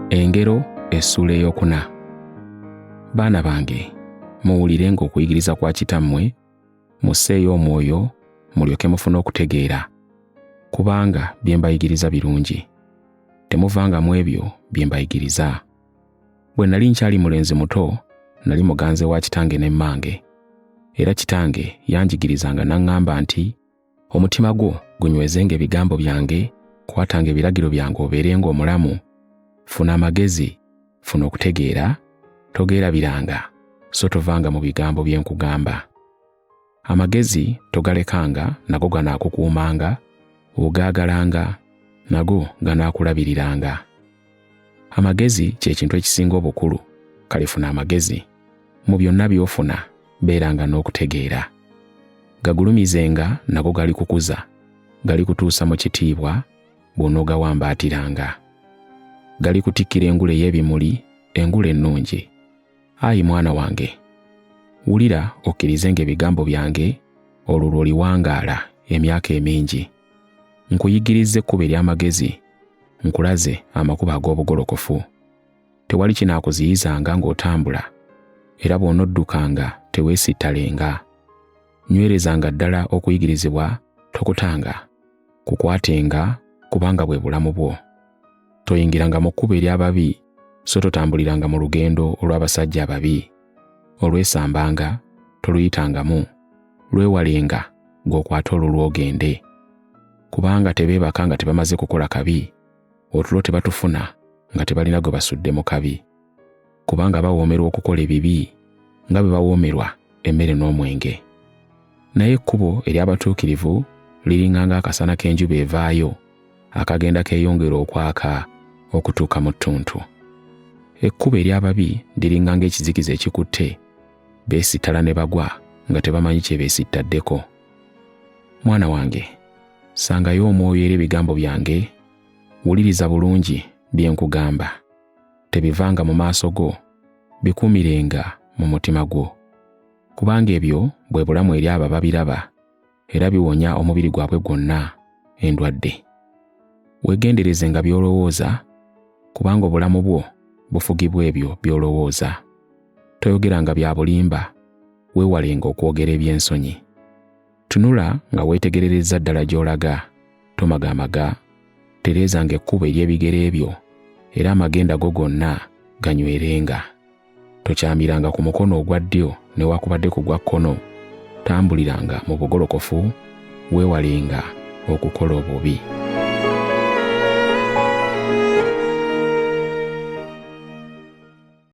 Engero Esuula Ey'okuna. Baana bange, muwulirenga okuyigiriza kwa kitammwe, musseeyo omwoyo, mulyoke mufune okutegeera, kubanga bye mbayigiriza birungi. Temuvangamu ebyo bye mbayigiriza. Bwe nali nkyali mulenzi muto, nali muganze wa kitange ne mmange, era kitange yanjigirizanga n'aŋŋamba nti, omutima gwo gunywezenga ebigambo byange, kwatanga ebiragiro byange obeerenga omulamu, funa amagezi, funa okutegeera, togeerabiranga, so tovanga mu bigambo bye nkugamba. Amagezi togalekanga, nago ganaakukuumanga, ogaagalanga, nago ganaakulabiriranga. Amagezi kye kintu ekisinga obukulu, kale funa amagezi. Mu byonna by'ofuna, beeranga n'okutegeera. Gagulumizenga, nago galikukuza, galikutuusa mu kitiibwa, bw'onoogawambaatiranga. Galikutikkira engule y'ebimuli, engule ennungi. Ayi mwana wange, wulira okkirizenga ebigambo byange, olwo lw'oliwangaala emyaka emingi. Nkuyigirizza ekkubo ery'amagezi, nkulaze amakubo ag'obugolokofu. Tewali kinaakuziyizanga ng'otambula, era bw'onoddukanga teweesittalenga. Nywerezanga ddala okuyigirizibwa, tokutanga, kukwatenga, kubanga bwe bulamu bwo. Toyingiranga mu kkubo ery'ababi, so totambuliranga mu lugendo olw'abasajja ababi. Olwesambanga, toluyitangamu, lwewalenga, ng'okwata olulwo ogende. Kubanga tebeebaka nga tebamaze kukola kabi, otulo tebatufuna nga tebalina gwe basudde mu kabi. Kubanga bawoomerwa okukola ebibi, nga bwe bawoomerwa emmere n'omwenge. Naye ekkubo ery'abatuukirivu liringa ng'akasana k'enjuba evaayo, akagenda keeyongera okwaka okutuuka mu ttuntu. Ekkubo ery'ababi liringa ng'ekizikiza ekikutte, beesittala ne bagwa nga tebamanyi kye beesittaddeko. Mwana wange, sangayo omwoyo eri ebigambo byange, wuliriza bulungi bye nkugamba. Tebivanga mu maaso go, bikuumirenga mu mutima gwo. Kubanga ebyo bwe bulamu eri abo ababiraba, era biwonya omubiri gwabwe gwonna endwadde. Weegenderezenga by'olowooza, kubanga obulamu bwo bufugibwa ebyo by'olowooza. Toyogeranga bya bulimba, weewalenga okwogera eby'ensonyi. Tunula nga weetegerereza ddala gy'olaga, tomagamaga, tereezanga ekkubo ery'ebigere ebyo, era amagenda go gonna ganywerenga. Tokyamiranga ku mukono ogwa ddyo newakubadde ku gwa kkono, tambuliranga mu bugolokofu, weewalenga okukola obubi.